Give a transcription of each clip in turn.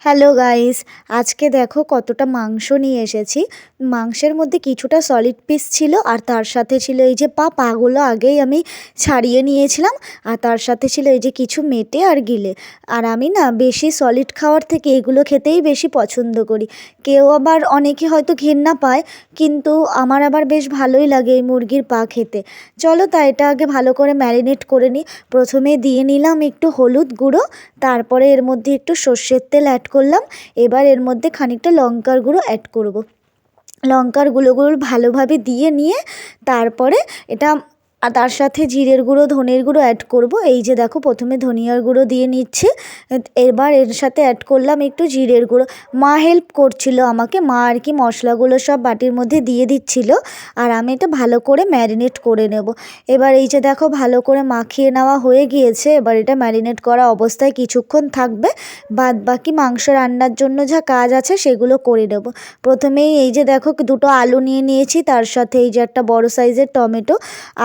Hello guys, আজকে দেখো কতটা মাংস নিয়ে এসেছি। মাংসের মধ্যে কিছুটা সলিড পিস ছিল আর তার সাথে ছিল এই যে পাগুলো আগেই আমি ছাড়িয়ে নিয়েছিলাম। আর তার সাথে ছিল এই যে কিছু মেটে আর গিলে। আর আমি না বেশি সলিড খাওয়ার থেকে এগুলো খেতেই বেশি পছন্দ করি। কেউ আবার অনেকে হয়তো ঘেন্না পায়, কিন্তু আমার আবার বেশ ভালোই লাগে এই মুরগির পা খেতে। চলো তা এটা আগে ভালো করে ম্যারিনেট করে নিই। প্রথমে দিয়ে নিলাম একটু হলুদ গুঁড়ো, তারপরে এর মধ্যে একটু সর্ষের তেল অ্যাড করলাম। এবার এর মধ্যে খানিকটা লঙ্কার গুঁড়ো অ্যাড করব। লঙ্কার গুঁড়োগুলো ভালোভাবে দিয়ে নিয়ে তারপরে এটা আর তার সাথে জিরের গুঁড়ো ধনের গুঁড়ো অ্যাড করব। এই যে দেখো প্রথমে ধনিয়ার গুঁড়ো দিয়ে নিচ্ছি, এবার এর সাথে অ্যাড করলাম একটু জিরের গুঁড়ো। মা হেল্প করছিল আমাকে, মা আর কি মশলাগুলো সব বাটির মধ্যে দিয়ে দিচ্ছিল আর আমি এটা ভালো করে ম্যারিনেট করে নেব। এবার এই যে দেখো ভালো করে মাখিয়ে নেওয়া হয়ে গিয়েছে। এবার এটা ম্যারিনেট করা অবস্থায় কিছুক্ষণ থাকবে, বাদ বাকি মাংস রান্নার জন্য যা কাজ আছে সেগুলো করে নেব। প্রথমেই এই যে দেখো দুটো আলু নিয়ে নিয়েছি, তার সাথে এই যে একটা বড় সাইজের টমেটো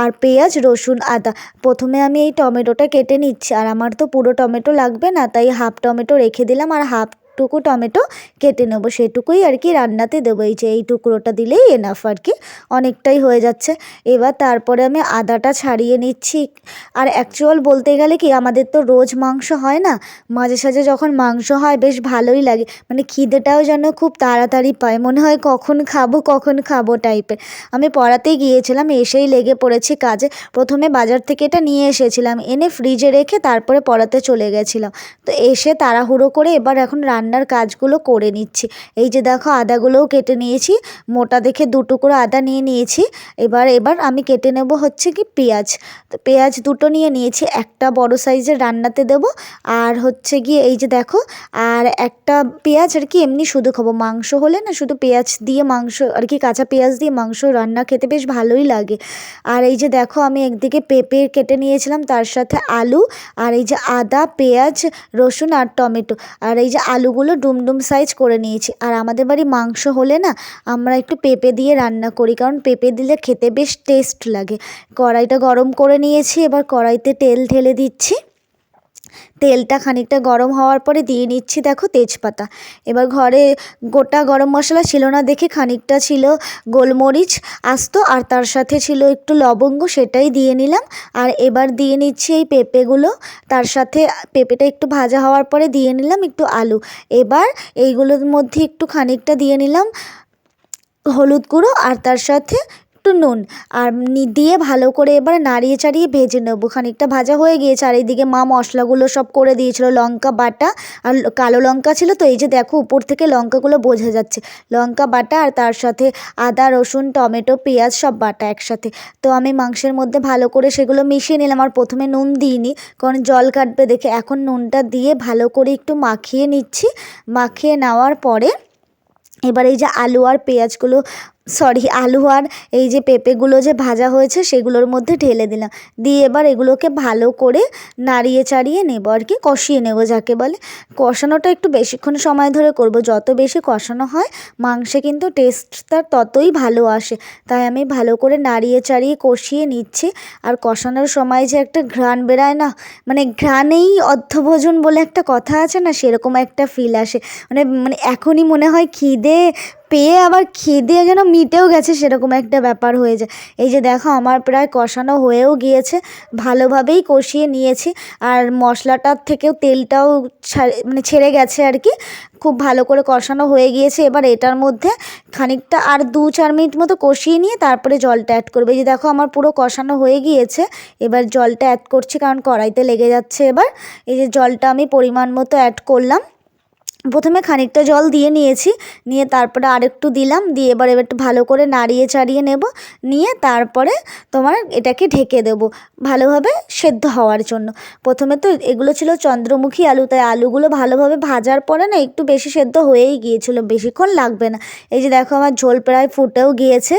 আর পেঁয়াজ রসুন আদা। প্রথমে আমি এই টমেটোটা কেটে নিচ্ছি, আর আমার তো পুরো টমেটো লাগবে না, তাই হাফ টমেটো রেখে দিলাম আর হাফটুকু টমেটো কেটে নেবো, সেটুকুই আর কি রান্নাতে দেবো। এই যে এই টুকরোটা দিলেই এনাফ আর কি, অনেকটাই হয়ে যাচ্ছে। এবার তারপরে আমি আদাটা ছাড়িয়ে নিচ্ছি। আর অ্যাকচুয়াল বলতে গেলে কি, আমাদের তো রোজ মাংস হয় না, মাঝে সাঝে যখন মাংস হয় বেশ ভালোই লাগে, মানে খিদেটাও যেন খুব তাড়াতাড়ি পায়, মনে হয় কখন খাবো টাইপের। আমি পড়াতে গিয়েছিলাম, এসেই লেগে পড়েছি কাজে। প্রথমে বাজার থেকে এটা নিয়ে এসেছিলাম, এনে ফ্রিজে রেখে তারপরে পড়াতে চলে গেছিলাম। তো এসে তাড়াহুড়ো করে এবার এখন রান্নার কাজগুলো করে নিচ্ছি। এই যে দেখো আদাগুলোও কেটে নিয়েছি, মোটা দেখে 2 টুকরো আদা নিয়ে নিয়েছি। এবার আমি কেটে নেব হচ্ছে কি পেঁয়াজ। তো পেঁয়াজ 2টো নিয়ে নিয়েছি, একটা বড় সাইজের রান্নাতে দেব, আর হচ্ছে গিয়ে এই যে দেখো আর একটা পেঁয়াজ আর কি এমনি শুধু খাবো। মাংস হলে না শুধু পেঁয়াজ দিয়ে মাংস আর কি, কাঁচা পেঁয়াজ দিয়ে মাংস রান্না খেতে বেশ ভালোই লাগে। আর এই যে দেখো আমি একদিকে পেঁপে কেটে নিয়েছিলাম, তার সাথে আলু, আর এই যে আদা পেঁয়াজ রসুন আর টমেটো, আর এই যে আলুগুলো ডুমডুম সাইজ করে নিয়েছি। আর আমাদের বাড়ি মাংস হলে না আমরা একটু পেঁপে দিয়ে রান্না করি, কারণ পেঁপে দিলে খেতে বেশ টেস্ট লাগে। কড়াইটা গরম করে নিয়েছি, এবার কড়াইতে তেল ঢেলে দিচ্ছি। তেলটা খানিকটা গরম হওয়ার পরে দিয়ে নিচ্ছি দেখো তেজপাতা। এবার ঘরে গোটা গরম মশলা ছিল না দেখে খানিকটা ছিল গোলমরিচ আস্ত, আর তার সাথে ছিল একটু লবঙ্গ, সেটাই দিয়ে নিলাম। আর এবার দিয়ে নিচ্ছি এই পেঁপেগুলো, তার সাথে পেঁপেটা একটু ভাজা হওয়ার পরে দিয়ে নিলাম একটু আলু। এবার এইগুলোর মধ্যে একটু খানিকটা দিয়ে নিলাম হলুদ গুঁড়ো আর তার সাথে একটু নুন, আর দিয়ে ভালো করে এবার নাড়িয়ে চাড়িয়ে ভেজে নেবো। খানিকটা ভাজা হয়ে গিয়েছে, আর এইদিকে মা মশলাগুলো সব করে দিয়েছিল, লঙ্কা বাটা আর কালো লঙ্কা ছিল, তো এই যে দেখো উপর থেকে লঙ্কাগুলো বোঝা যাচ্ছে, লঙ্কা বাটা আর তার সাথে আদা রসুন টমেটো পেঁয়াজ সব বাটা একসাথে। তো আমি মাংসের মধ্যে ভালো করে সেগুলো মিশিয়ে নিলাম, আর প্রথমে নুন দিইনি কারণ জল কাটবে দেখে। এখন নুনটা দিয়ে ভালো করে একটু মাখিয়ে নিচ্ছি। মাখিয়ে নেওয়ার পরে এবার এই যে আলু আর পেঁয়াজগুলো আলু আর এই যে পেঁপেগুলো যে ভাজা হয়েছে সেগুলোর মধ্যে ঢেলে দিলাম, দিয়ে এবার এগুলোকে ভালো করে নাড়িয়ে চাড়িয়ে নেব আর কি, কষিয়ে নেব যাকে বলে। কষানোটা একটু বেশিক্ষণ সময় ধরে করব, যত বেশি কষানো হয় মাংসে কিন্তু টেস্টটা ততই ভালো আসে। তাই আমি ভালো করে নাড়িয়ে চাড়িয়ে কষিয়ে নিচ্ছি। আর কষানোর সময় যে একটা ঘ্রাণ বেরায় না, মানে ঘ্রাণেই অর্ধভোজন বলে একটা কথা আছে না, সেরকম একটা ফিল আসে। মানে মানে এখনই মনে হয় খিদে পেয়ে আবার খিদে যেন মিটেও গেছে, সেরকম একটা ব্যাপার হয়ে যায়। এই যে দেখো আমার প্রায় কষানো হয়েও গিয়েছে, ভালোভাবেই কষিয়ে নিয়েছি, আর মশলাটার থেকেও তেলটাও মানে ছেড়ে গেছে আর কি, খুব ভালো করে কষানো হয়ে গিয়েছে। এবার এটার মধ্যে খানিকটা আর 2-4 মিনিট মতো কষিয়ে নিয়ে তারপরে জলটা অ্যাড করবে। এই যে দেখো আমার পুরো কষানো হয়ে গিয়েছে, এবার জলটা অ্যাড করছি কারণ কড়াইতে লেগে যাচ্ছে। এবার এই যে জলটা আমি পরিমাণ মতো অ্যাড করলাম। প্রথমে খানিকটা জল দিয়ে নিয়েছি, নিয়ে তারপরে আরেকটু দিলাম, দিয়ে এবার একটু ভালো করে নাড়িয়ে চাড়িয়ে নেব, নিয়ে তারপরে তোমার এটাকে ঢেকে দেব ভালোভাবে সেদ্ধ হওয়ার জন্য। প্রথমে তো এগুলো ছিল চন্দ্রমুখী আলু, তাই আলুগুলো ভালোভাবে ভাজার পরে না একটু বেশি সেদ্ধ হয়েই গিয়েছিল, বেশিক্ষণ লাগবে না। এই যে দেখো আমার ঝোল প্রায় ফুটেও গিয়েছে।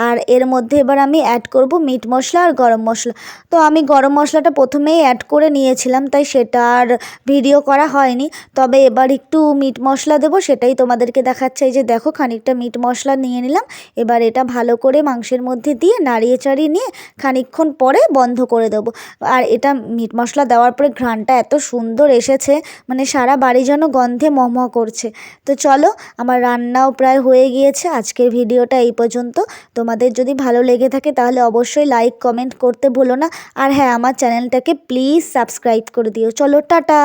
আর এর মধ্যে এবার আমি অ্যাড করব মিট মশলা আর গরম মশলা। তো আমি গরম মশলাটা প্রথমেই অ্যাড করে নিয়েছিলাম, তাই সেটা আর ভিডিও করা হয়নি। তবে এবার একটু মিট মশলা দেবো সেটাই তোমাদেরকে দেখাচ্ছে। এই যে দেখো খানিকটা মিট মশলা নিয়ে নিলাম। এবার এটা ভালো করে মাংসের মধ্যে দিয়ে নাড়িয়ে চাড়িয়ে নিয়ে খানিকক্ষণ পরে বন্ধ করে দেবো। আর এটা মিট মশলা দেওয়ার পরে ঘ্রাণটা এত সুন্দর এসেছে, মানে সারা বাড়ি যেন গন্ধে মহমহ করছে। তো চলো, আমার রান্নাও প্রায় হয়ে গিয়েছে। আজকের ভিডিওটা এই পর্যন্ত। তোমাদের যদি ভালো লেগে থাকে তাহলে অবশ্যই লাইক কমেন্ট করতে ভুলো না। আর হ্যাঁ, আমার চ্যানেলটাকে প্লিজ সাবস্ক্রাইব করে দিও। চলো, টাটা।